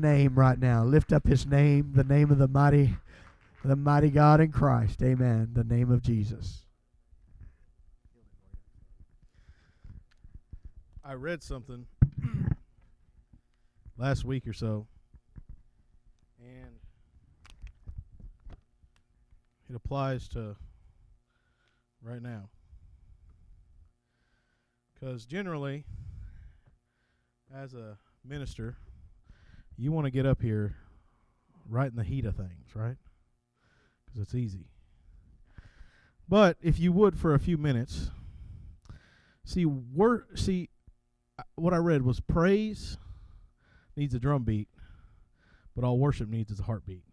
name right now. Lift up his name, the name of the mighty God in Christ. Amen. The name of Jesus. I read something last week or so, and it applies to right now. Because generally, as a minister, you want to get up here right in the heat of things, right? Because it's easy. But if you would for a few minutes, see what I read was praise needs a drum beat, but all worship needs is a heartbeat.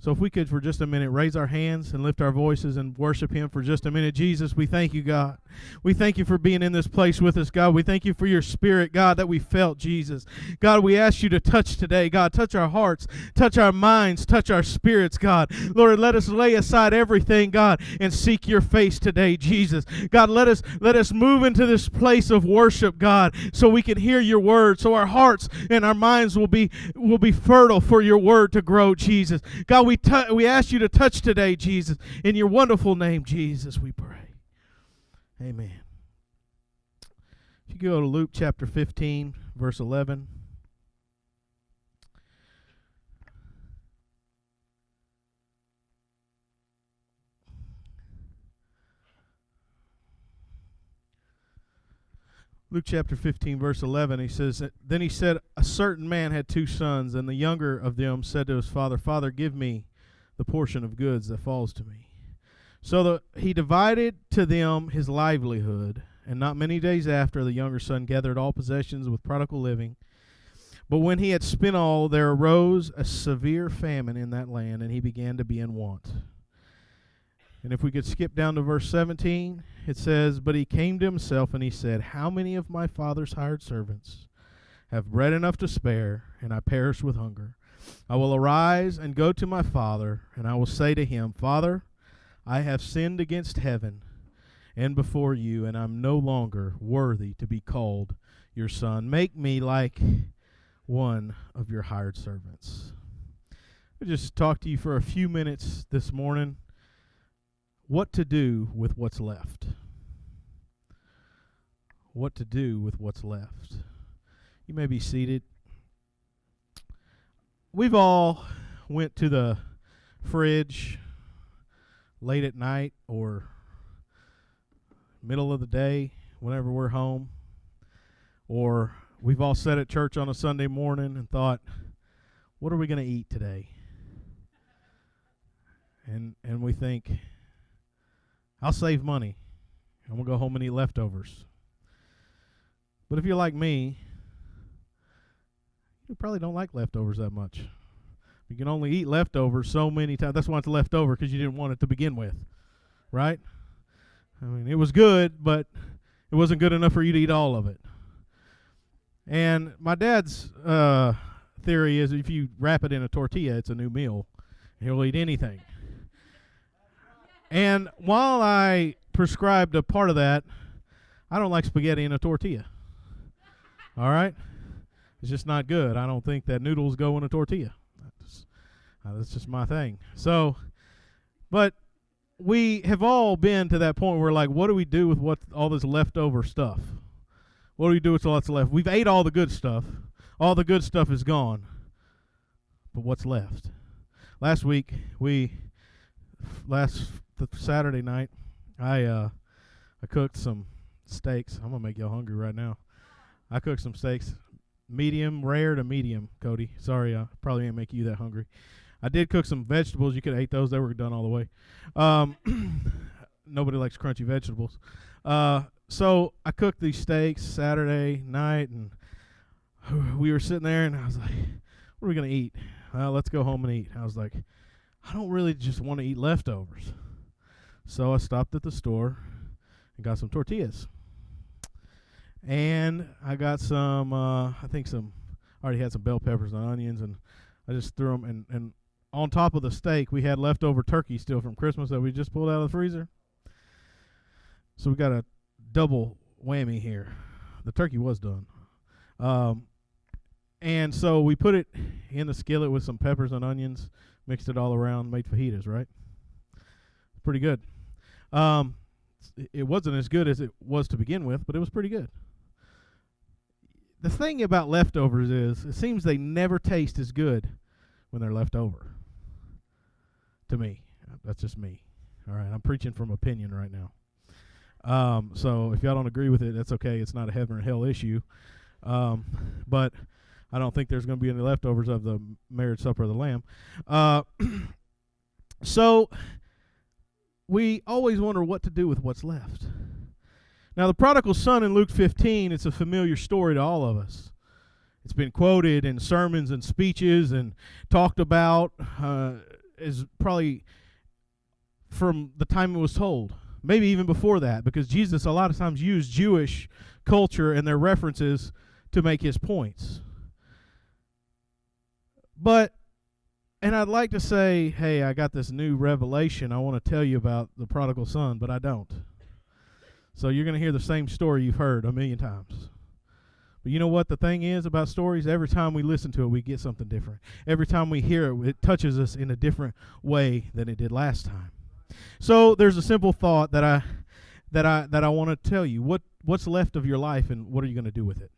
So if we could for just a minute raise our hands and lift our voices and worship him for just a minute. Jesus, we thank you, God. We thank you for being in this place with us, God. We thank you for your spirit, God, that we felt, Jesus. God, we ask you to touch today, God. Touch our hearts, touch our minds, touch our spirits, God. Lord, let us lay aside everything, God, and seek your face today, Jesus. God, let us move into this place of worship, God, so we can hear your word, so our hearts and our minds will be fertile for your word to grow, Jesus. God, we ask you to touch today, Jesus. In your wonderful name, Jesus, we pray. Amen. If you go to Luke chapter 15, verse 11. Luke chapter 15, verse 11, he says, Then he said, a certain man had 2 sons, and the younger of them said to his father, Father, give me the portion of goods that falls to me. So he divided to them his livelihood, and not many days after, the younger son gathered all possessions with prodigal living. But when he had spent all, there arose a severe famine in that land, and he began to be in want. And if we could skip down to verse 17, it says, But he came to himself, and he said, How many of my father's hired servants have bread enough to spare, and I perish with hunger? I will arise and go to my father, and I will say to him, Father, I have sinned against heaven and before you, and I'm no longer worthy to be called your son. Make me like one of your hired servants. I'll just talk to you for a few minutes this morning. What to do with what's left. What to do with what's left. You may be seated. We've all went to the fridge late at night or middle of the day whenever we're home. Or we've all sat at church on a Sunday morning and thought, what are we going to eat today? And we think, I'll save money. I'm going to go home and eat leftovers. But if you're like me, you probably don't like leftovers that much. You can only eat leftovers so many times. That's why it's left over, because you didn't want it to begin with. Right? I mean, it was good, but it wasn't good enough for you to eat all of it. And my dad's theory is if you wrap it in a tortilla, it's a new meal. He'll eat anything. And while I prescribed a part of that, I don't like spaghetti in a tortilla. All right? It's just not good. I don't think that noodles go in a tortilla. That's just my thing. So, but we have all been to that point where, like, what do we do with all this leftover stuff? What do we do with all that's left? We've ate all the good stuff. All the good stuff is gone. But what's left? Last Saturday night, I cooked some steaks. I'm going to make y'all hungry right now. I cooked some steaks. Medium, rare to medium, Cody. Sorry, I probably ain't make you that hungry. I did cook some vegetables. You could have ate those. They were done all the way. Nobody likes crunchy vegetables. So I cooked these steaks Saturday night, and we were sitting there, and I was like, what are we going to eat? Well, let's go home and eat. I was like, I don't really just want to eat leftovers. So I stopped at the store and got some tortillas. And I got some, I already had some bell peppers and onions, and I just threw them. And on top of the steak, we had leftover turkey still from Christmas that we just pulled out of the freezer. So we got a double whammy here. The turkey was done. And so we put it in the skillet with some peppers and onions, mixed it all around, made fajitas, right? Pretty good. It wasn't as good as it was to begin with, but it was pretty good. The thing about leftovers is it seems they never taste as good when they're left over. To me. That's just me. All right, I'm preaching from opinion right now. So if y'all don't agree with it, that's okay. It's not a heaven or hell issue. But I don't think there's going to be any leftovers of the marriage supper of the Lamb. So we always wonder what to do with what's left. Now, the prodigal son in Luke 15, it's a familiar story to all of us. It's been quoted in sermons and speeches and talked about as probably from the time it was told. Maybe even before that, because Jesus a lot of times used Jewish culture and their references to make his points. And I'd like to say, hey, I got this new revelation I want to tell you about the prodigal son, but I don't. So you're going to hear the same story you've heard a million times. But you know what the thing is about stories? Every time we listen to it, we get something different. Every time we hear it, it touches us in a different way than it did last time. So there's a simple thought that I want to tell you. What's left of your life, and what are you going to do with it?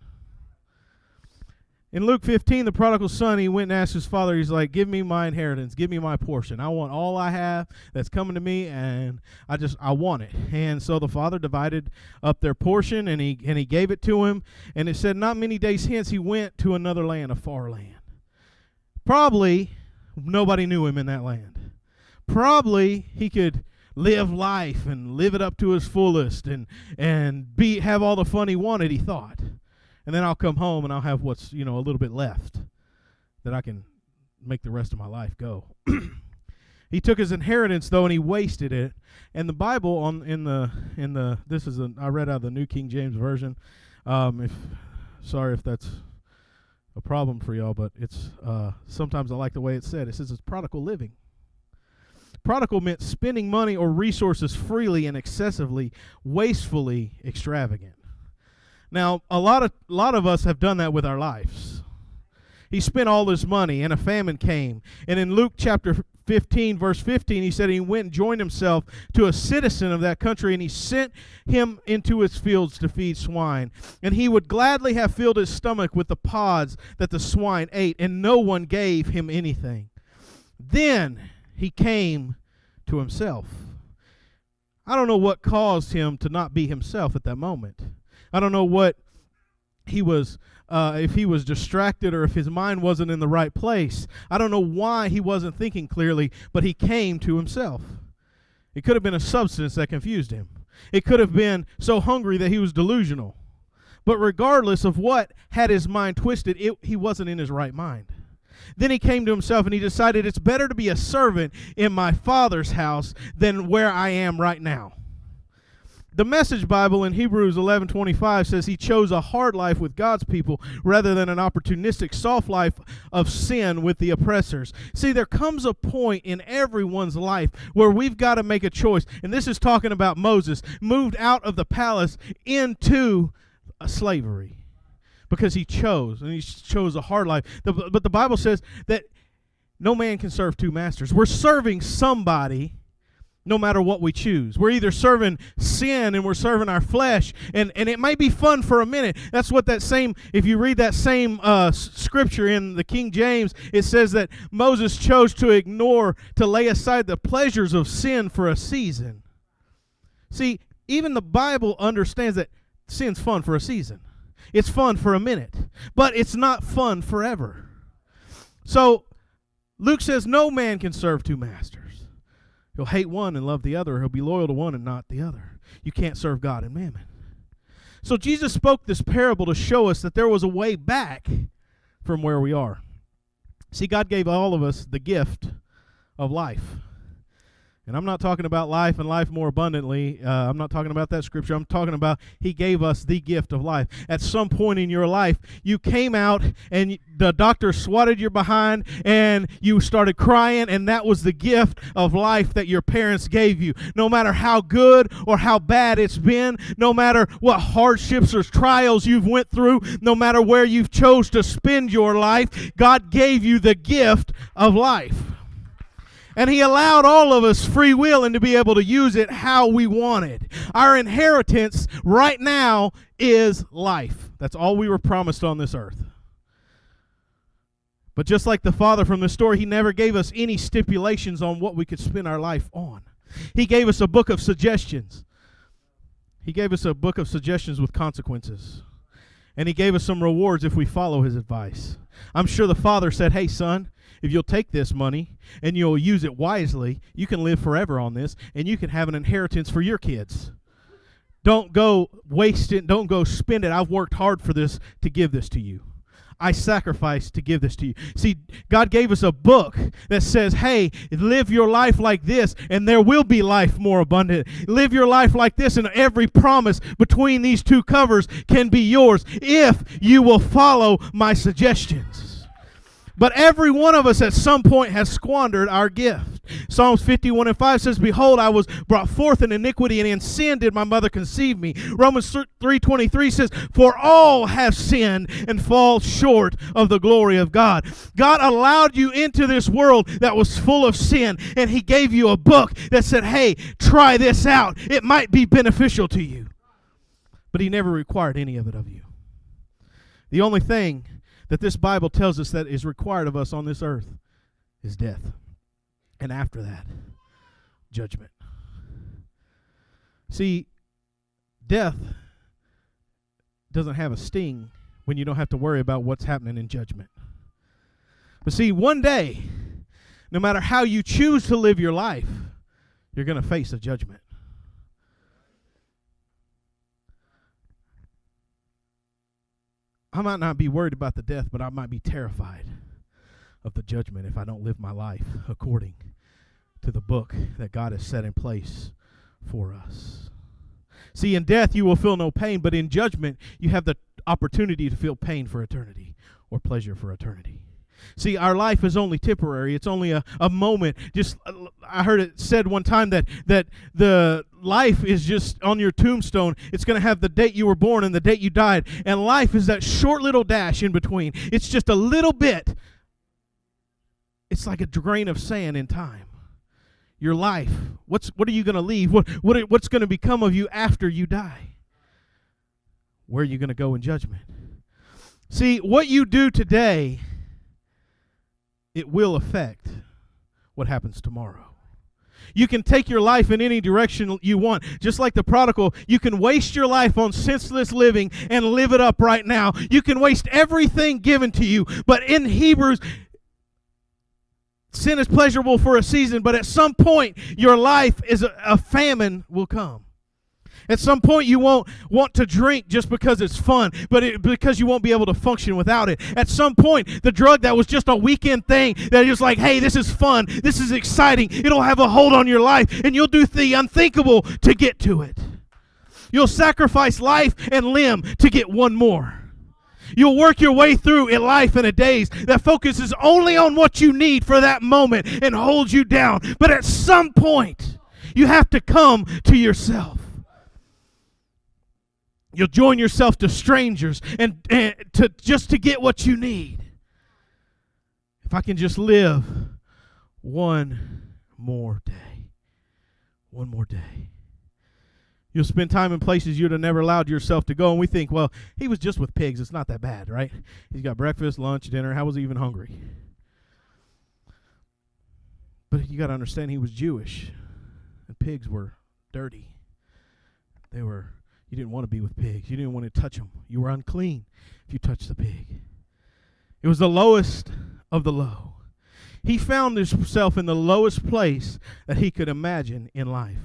In Luke 15, the prodigal son, he went and asked his father, he's like, give me my inheritance, give me my portion. I want all I have that's coming to me, and I want it. And so the father divided up their portion, and he gave it to him. And it said not many days hence he went to another land, a far land. Probably nobody knew him in that land. Probably he could live life and live it up to his fullest and have all the fun he wanted, he thought. And then I'll come home and I'll have what's, a little bit left that I can make the rest of my life go. He took his inheritance though and he wasted it. And the Bible I read out of the New King James Version. Sorry if that's a problem for y'all, but it's sometimes I like the way it's said. It says it's prodigal living. Prodigal meant spending money or resources freely and excessively, wastefully extravagant. Now, a lot of us have done that with our lives. He spent all his money, and a famine came. And in Luke chapter 15, verse 15, he said he went and joined himself to a citizen of that country, and he sent him into his fields to feed swine. And he would gladly have filled his stomach with the pods that the swine ate, and no one gave him anything. Then he came to himself. I don't know what caused him to not be himself at that moment. I don't know what he was, if he was distracted or if his mind wasn't in the right place. I don't know why he wasn't thinking clearly, but he came to himself. It could have been a substance that confused him. It could have been so hungry that he was delusional. But regardless of what had his mind twisted, he wasn't in his right mind. Then he came to himself and he decided it's better to be a servant in my Father's house than where I am right now. The Message Bible in Hebrews 11:25 says he chose a hard life with God's people rather than an opportunistic soft life of sin with the oppressors. See, there comes a point in everyone's life where we've got to make a choice. And this is talking about Moses, moved out of the palace into slavery because he chose a hard life. But the Bible says that no man can serve two masters. We're serving somebody no matter what we choose. We're either serving sin and we're serving our flesh, and it might be fun for a minute. That's what if you read that same scripture in the King James, it says that Moses chose to lay aside the pleasures of sin for a season. See, even the Bible understands that sin's fun for a season. It's fun for a minute, but it's not fun forever. So Luke says no man can serve two masters. He'll hate one and love the other. He'll be loyal to one and not the other. You can't serve God and mammon. So Jesus spoke this parable to show us that there was a way back from where we are. See, God gave all of us the gift of life. And I'm not talking about life and life more abundantly. I'm not talking about that scripture. I'm talking about He gave us the gift of life. At some point in your life, you came out and the doctor swatted your behind and you started crying, and that was the gift of life that your parents gave you. No matter how good or how bad it's been, no matter what hardships or trials you've went through, no matter where you've chose to spend your life, God gave you the gift of life. And He allowed all of us free will and to be able to use it how we wanted. Our inheritance right now is life. That's all we were promised on this earth. But just like the father from the story, He never gave us any stipulations on what we could spend our life on. He gave us a book of suggestions. He gave us a book of suggestions with consequences. And He gave us some rewards if we follow His advice. I'm sure the father said, hey, son, if you'll take this money and you'll use it wisely, you can live forever on this, and you can have an inheritance for your kids. Don't go waste it. Don't go spend it. I've worked hard for this to give this to you. I sacrificed to give this to you. See, God gave us a book that says, hey, live your life like this, and there will be life more abundant. Live your life like this, and every promise between these two covers can be yours if you will follow my suggestions. But every one of us at some point has squandered our gift. Psalms 51:5 says, behold, I was brought forth in iniquity, and in sin did my mother conceive me. Romans 3:23 says, for all have sinned and fall short of the glory of God. God allowed you into this world that was full of sin, and He gave you a book that said, hey, try this out. It might be beneficial to you. But He never required any of it of you. The only thing that this Bible tells us that is required of us on this earth is death. And after that, judgment. See, death doesn't have a sting when you don't have to worry about what's happening in judgment. But see, one day, no matter how you choose to live your life, you're going to face a judgment. I might not be worried about the death, but I might be terrified of the judgment if I don't live my life according to the book that God has set in place for us. See, in death you will feel no pain, but in judgment you have the opportunity to feel pain for eternity or pleasure for eternity. See, our life is only temporary. It's only a moment. Just I heard it said one time that the life is just on your tombstone. It's going to have the date you were born and the date you died. And life is that short little dash in between. It's just a little bit. It's like a grain of sand in time. Your life, what are you going to leave? What's going to become of you after you die? Where are you going to go in judgment? See, what you do today, it will affect what happens tomorrow. You can take your life in any direction you want. Just like the prodigal, you can waste your life on senseless living and live it up right now. You can waste everything given to you. But in Hebrews, sin is pleasurable for a season, but at some point, your life is a famine will come. At some point, you won't want to drink just because it's fun, but because you won't be able to function without it. At some point, the drug that was just a weekend thing, that is like, hey, this is fun, this is exciting, it'll have a hold on your life, and you'll do the unthinkable to get to it. You'll sacrifice life and limb to get one more. You'll work your way through a life in a daze that focuses only on what you need for that moment and holds you down. But at some point, you have to come to yourself. You'll join yourself to strangers and to get what you need. If I can just live one more day. One more day. You'll spend time in places you'd have never allowed yourself to go. And we think, well, he was just with pigs. It's not that bad, right? He's got breakfast, lunch, dinner. How was he even hungry? But you got to understand he was Jewish. And pigs were dirty. You didn't want to be with pigs. You didn't want to touch them. You were unclean if you touched the pig. It was the lowest of the low. He found himself in the lowest place that he could imagine in life.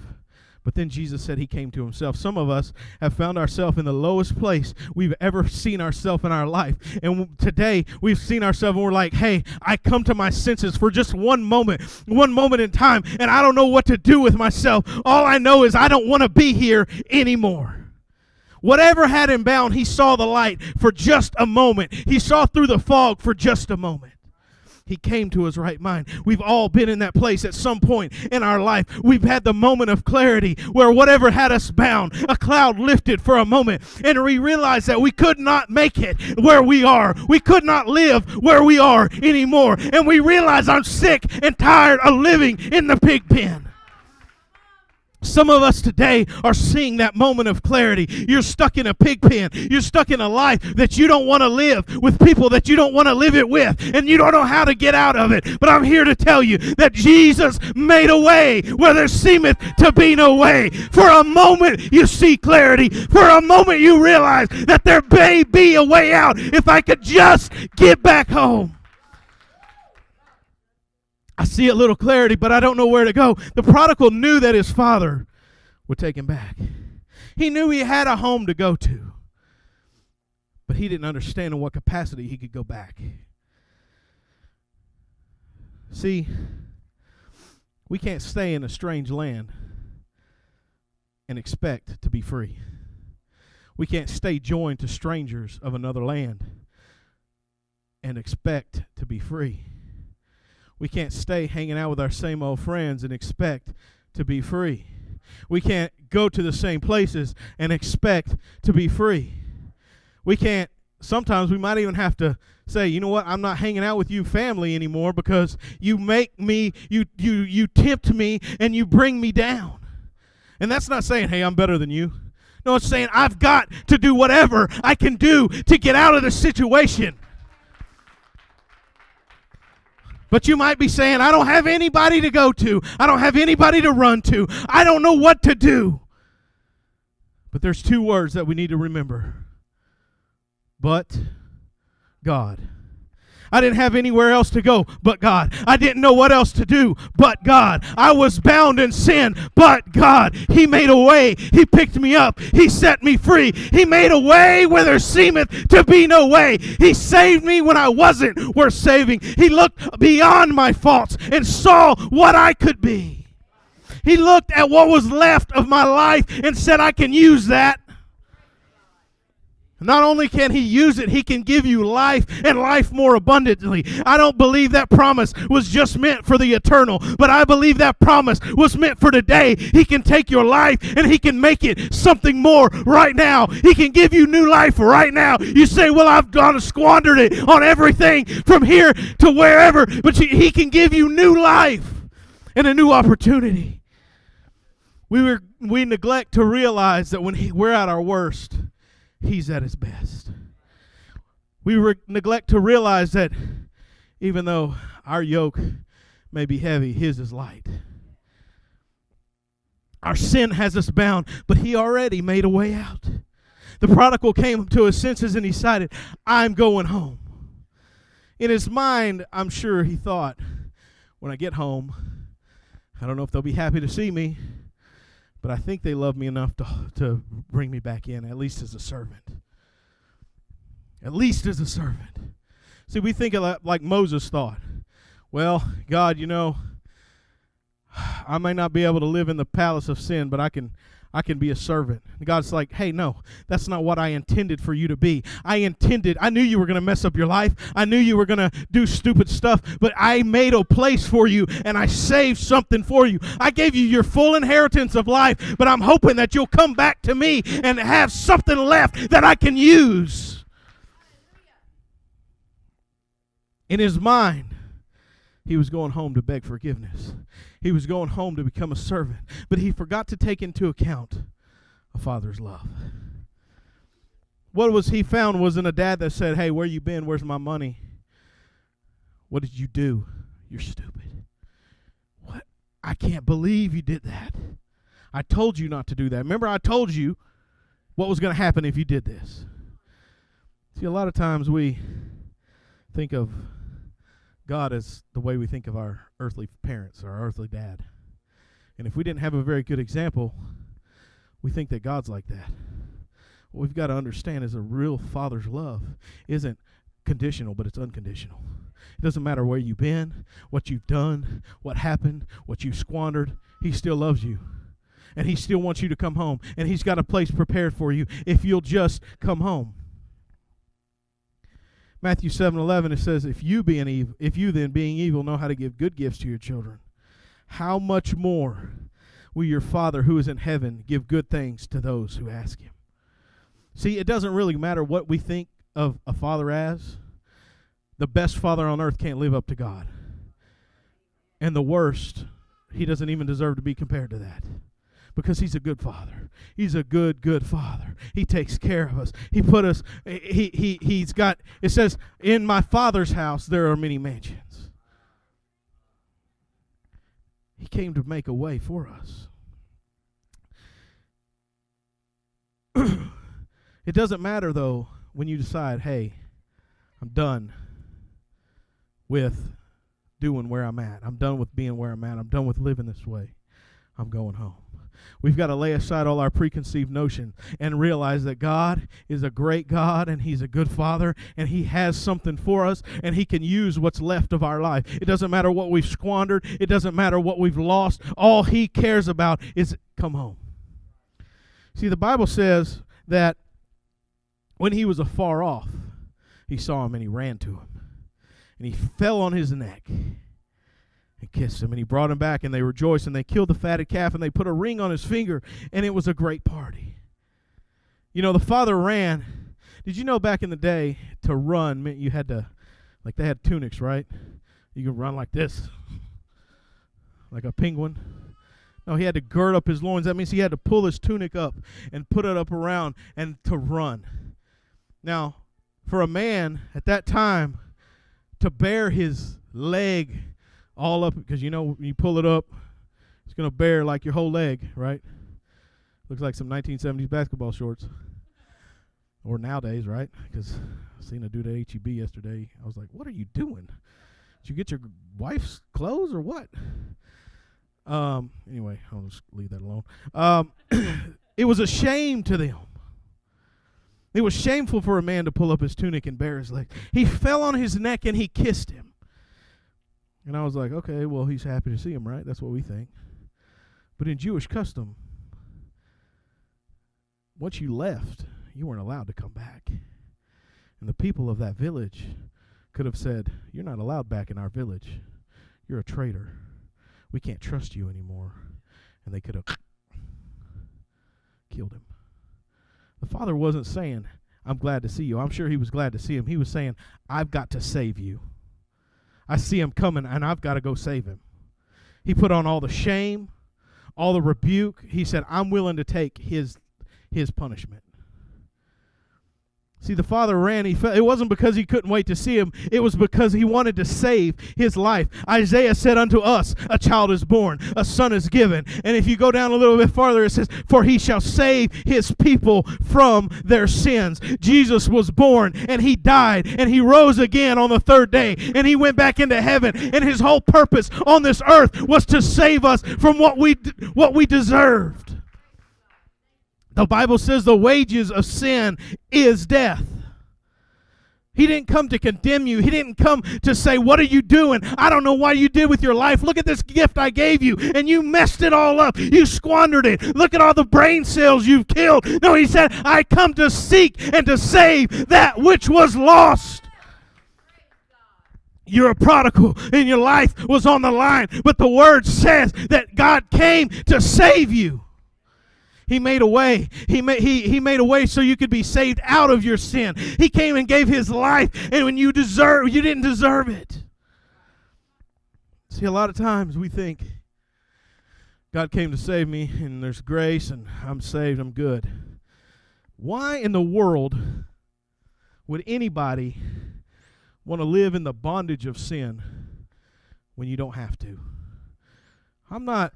But then Jesus said he came to himself. Some of us have found ourselves in the lowest place we've ever seen ourselves in our life. And today we've seen ourselves and we're like, hey, I come to my senses for just one moment in time, and I don't know what to do with myself. All I know is I don't want to be here anymore. Whatever had him bound, he saw the light for just a moment. He saw through the fog for just a moment. He came to his right mind. We've all been in that place at some point in our life. We've had the moment of clarity where whatever had us bound, a cloud lifted for a moment, and we realized that we could not make it where we are. We could not live where we are anymore. And we realized I'm sick and tired of living in the pig pen. Some of us today are seeing that moment of clarity. You're stuck in a pig pen. You're stuck in a life that you don't want to live with people that you don't want to live it with, and you don't know how to get out of it. But I'm here to tell you that Jesus made a way where there seemeth to be no way. For a moment you see clarity. For a moment you realize that there may be a way out if I could just get back home. I see a little clarity, but I don't know where to go. The prodigal knew that his father would take him back. He knew he had a home to go to, but he didn't understand in what capacity he could go back. See, we can't stay in a strange land and expect to be free. We can't stay joined to strangers of another land and expect to be free. We can't stay hanging out with our same old friends and expect to be free. We can't go to the same places and expect to be free. We can't, sometimes we might even have to say, you know what, I'm not hanging out with you family anymore because you make me, you tempt me and you bring me down. And that's not saying, hey, I'm better than you. No, it's saying I've got to do whatever I can do to get out of the situation. But you might be saying, I don't have anybody to go to. I don't have anybody to run to. I don't know what to do. But there's two words that we need to remember. But God. I didn't have anywhere else to go but God. I didn't know what else to do but God. I was bound in sin but God. He made a way. He picked me up. He set me free. He made a way where there seemeth to be no way. He saved me when I wasn't worth saving. He looked beyond my faults and saw what I could be. He looked at what was left of my life and said, I can use that. Not only can he use it, he can give you life and life more abundantly. I don't believe that promise was just meant for the eternal, but I believe that promise was meant for today. He can take your life and he can make it something more right now. He can give you new life right now. You say, well, I've gone and squandered it on everything from here to wherever, but he can give you new life and a new opportunity. We neglect to realize that when we're at our worst, He's at his best. We neglect to realize that even though our yoke may be heavy, his is light. Our sin has us bound, but he already made a way out. The prodigal came to his senses and he decided, I'm going home. In his mind, I'm sure he thought, when I get home, I don't know if they'll be happy to see me, but I think they love me enough to bring me back in, at least as a servant. At least as a servant. See, we think of like Moses thought. Well, God, you know, I may not be able to live in the palace of sin, but I can be a servant. And God's like, hey, no, that's not what I intended for you to be. I knew you were going to mess up your life. I knew you were going to do stupid stuff, but I made a place for you, and I saved something for you. I gave you your full inheritance of life, but I'm hoping that you'll come back to me and have something left that I can use. In his mind, he was going home to beg forgiveness. He was going home to become a servant. But he forgot to take into account a father's love. What was he found wasn't a dad that said, hey, where you been? Where's my money? What did you do? You're stupid. What? I can't believe you did that. I told you not to do that. Remember, I told you what was going to happen if you did this. See, a lot of times we think of God as the way we think of our earthly parents or our earthly dad. And if we didn't have a very good example, we think that God's like that. What we've got to understand is a real father's love isn't conditional, but it's unconditional. It doesn't matter where you've been, what you've done, what happened, what you squandered. He still loves you. And he still wants you to come home. And he's got a place prepared for you if you'll just come home. Matthew 7:11, it says, if you then being evil know how to give good gifts to your children, how much more will your Father who is in heaven give good things to those who ask him? See, it doesn't really matter what we think of a father as. The best father on earth can't live up to God. And the worst, he doesn't even deserve to be compared to that. Because he's a good father. He's a good father. He takes care of us. He put us, he's got, it says, in my Father's house there are many mansions. He came to make a way for us. It doesn't matter, though, when you decide, hey, I'm done with doing where I'm at. I'm done with being where I'm at. I'm done with living this way. I'm going home. We've got to lay aside all our preconceived notion and realize that God is a great God and he's a good Father and he has something for us and he can use what's left of our life. It doesn't matter what we've squandered. It doesn't matter what we've lost. All he cares about is come home. See, the Bible says that when he was afar off, he saw him and he ran to him. And he fell on his neck and kissed him. And he brought him back and they rejoiced and they killed the fatted calf and they put a ring on his finger and it was a great party. You know, the father ran. Did you know back in the day to run meant you had to, like they had tunics, right? You could run like this, like a penguin. No, he had to gird up his loins. That means he had to pull his tunic up and put it up around and to run. Now, for a man at that time to bear his leg all up, because you know when you pull it up, it's going to bear like your whole leg, right? Looks like some 1970s basketball shorts. Or nowadays, right? Because I seen a dude at HEB yesterday. I was like, what are you doing? Did you get your wife's clothes or what? Anyway, I'll just leave that alone. It was a shame to them. It was shameful for a man to pull up his tunic and bare his leg. He fell on his neck and he kissed him. And I was like, okay, well, he's happy to see him, right? That's what we think. But in Jewish custom, once you left, you weren't allowed to come back. And the people of that village could have said, you're not allowed back in our village. You're a traitor. We can't trust you anymore. And they could have killed him. The father wasn't saying, I'm glad to see you. I'm sure he was glad to see him. He was saying, I've got to save you. I see him coming, and I've got to go save him. He put on all the shame, all the rebuke. He said, I'm willing to take his punishment. See, the father ran. It wasn't because he couldn't wait to see him. It was because he wanted to save his life. Isaiah said unto us, a child is born, a son is given. And if you go down a little bit farther, it says, for he shall save his people from their sins. Jesus was born, and he died, and he rose again on the third day, and he went back into heaven. And his whole purpose on this earth was to save us from what we deserved. The Bible says the wages of sin is death. He didn't come to condemn you. He didn't come to say, what are you doing? I don't know what you did with your life. Look at this gift I gave you, and you messed it all up. You squandered it. Look at all the brain cells you've killed. No, he said, I come to seek and to save that which was lost. You're a prodigal, and your life was on the line, but the word says that God came to save you. He made a way. He made a way so you could be saved out of your sin. He came and gave his life, and when you didn't deserve it. See, a lot of times we think God came to save me, and there's grace, and I'm saved, I'm good. Why in the world would anybody want to live in the bondage of sin when you don't have to? I'm not,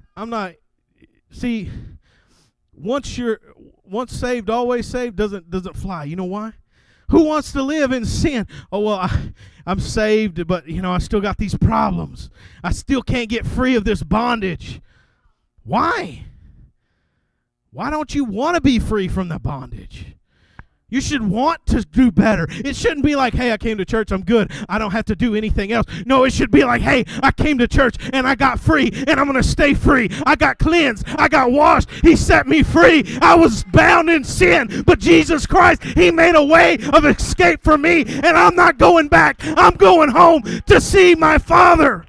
see, once saved, always saved doesn't fly. You know why? Who wants to live in sin? Oh, well, I'm saved, but, I still got these problems. I still can't get free of this bondage. Why? Why don't you want to be free from the bondage? You should want to do better. It shouldn't be like, hey, I came to church, I'm good. I don't have to do anything else. No, it should be like, hey, I came to church and I got free and I'm going to stay free. I got cleansed. I got washed. He set me free. I was bound in sin, but Jesus Christ, He made a way of escape for me, and I'm not going back. I'm going home to see my Father.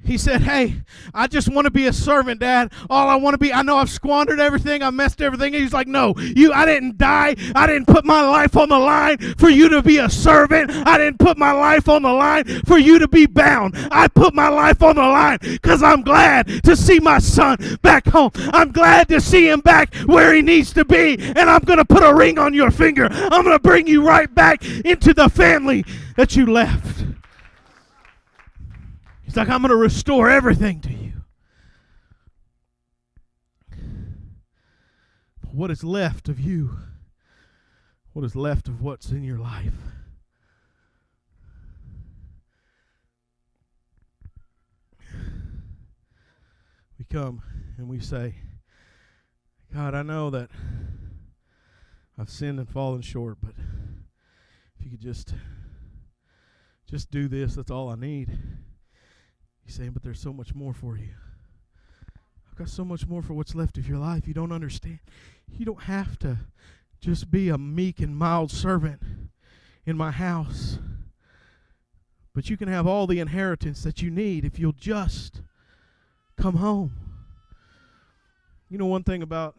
He said, hey, I just want to be a servant, Dad. All I want to be, I know I've squandered everything. I messed everything. And he's like, no, I didn't die. I didn't put my life on the line for you to be a servant. I didn't put my life on the line for you to be bound. I put my life on the line because I'm glad to see my son back home. I'm glad to see him back where he needs to be. And I'm going to put a ring on your finger. I'm going to bring you right back into the family that you left. He's like, I'm going to restore everything to you. What is left of you? What is left of what's in your life? We come and we say, God, I know that I've sinned and fallen short, but if you could just do this, that's all I need. He's saying, but there's so much more for you. I've got so much more for what's left of your life. You don't understand. You don't have to just be a meek and mild servant in my house. But you can have all the inheritance that you need if you'll just come home. You know, one thing about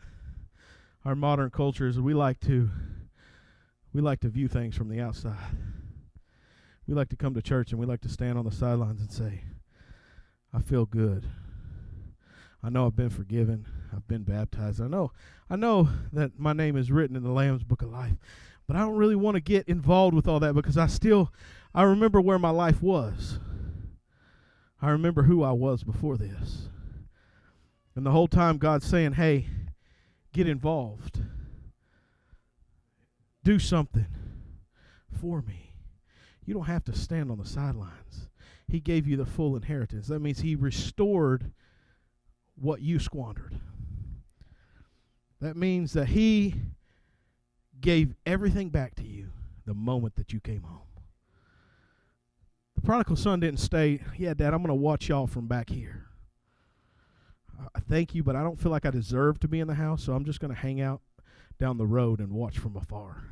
our modern culture is we like to view things from the outside. We like to come to church and we like to stand on the sidelines and say, I feel good. I know I've been forgiven. I've been baptized. I know that my name is written in the Lamb's Book of Life. But I don't really want to get involved with all that because I remember where my life was. I remember who I was before this. And the whole time God's saying, hey, get involved. Do something for me. You don't have to stand on the sidelines. He gave you the full inheritance. That means He restored what you squandered. That means that He gave everything back to you the moment that you came home. The prodigal son didn't stay, yeah, Dad, I'm going to watch y'all from back here. I thank you, but I don't feel like I deserve to be in the house, so I'm just going to hang out down the road and watch from afar.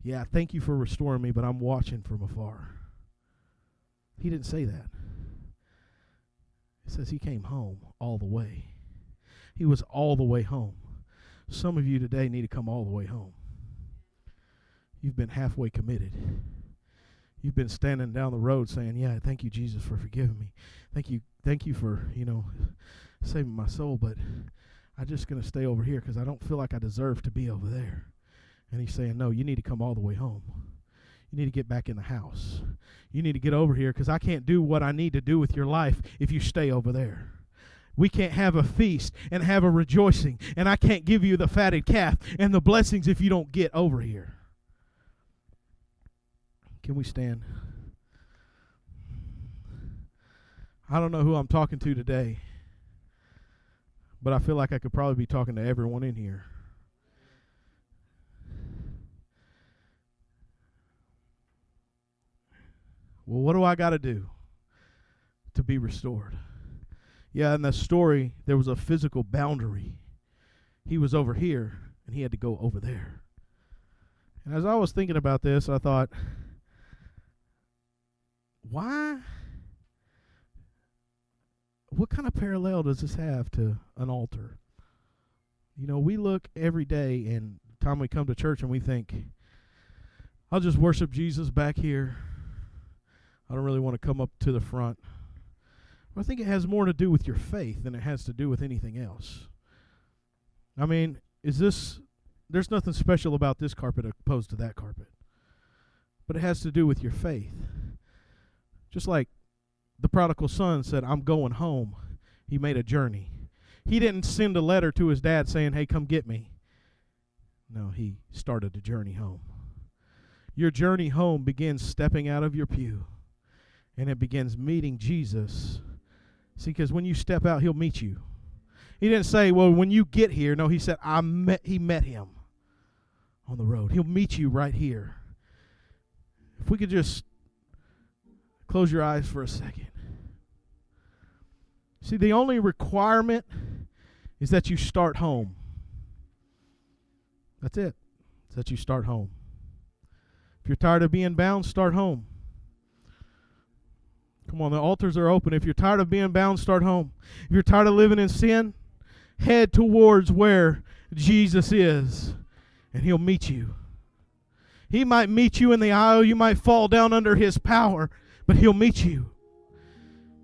Yeah, thank you for restoring me, but I'm watching from afar. He didn't say that. It says He came home all the way. He was all the way home. Some of you today need to come all the way home. You've been halfway committed. You've been standing down the road saying, yeah, thank you, Jesus, for forgiving me. Thank you for, saving my soul, but I'm just going to stay over here because I don't feel like I deserve to be over there. And He's saying, no, you need to come all the way home. You need to get back in the house. You need to get over here because I can't do what I need to do with your life if you stay over there. We can't have a feast and have a rejoicing, and I can't give you the fatted calf and the blessings if you don't get over here. Can we stand? I don't know who I'm talking to today, but I feel like I could probably be talking to everyone in here. Well, what do I got to do to be restored? Yeah, in the story, there was a physical boundary. He was over here, and he had to go over there. And as I was thinking about this, I thought, why? What kind of parallel does this have to an altar? We look every day, and the time we come to church, and we think, I'll just worship Jesus back here. I don't really want to come up to the front. I think it has more to do with your faith than it has to do with anything else. I mean, there's nothing special about this carpet opposed to that carpet. But it has to do with your faith. Just like the prodigal son said, I'm going home. He made a journey. He didn't send a letter to his dad saying, hey, come get me. No, he started the journey home. Your journey home begins stepping out of your pew and it begins meeting Jesus. See, because when you step out, he'll meet you. He didn't say, well, when you get here. No, he said, he met him on the road. He'll meet you right here. If we could just close your eyes for a second. See, the only requirement is that you start home. That's it. It's that you start home. If you're tired of being bound, start home. Come on, the altars are open. If you're tired of being bound, start home. If you're tired of living in sin, head towards where Jesus is, and he'll meet you. He might meet you in the aisle. You might fall down under his power, but he'll meet you.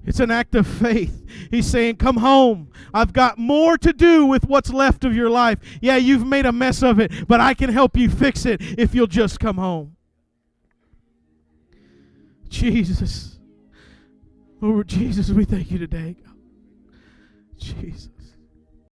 It's an act of faith. He's saying, come home. I've got more to do with what's left of your life. Yeah, you've made a mess of it, but I can help you fix it if you'll just come home. Jesus. Lord Jesus, we thank you today. Jesus.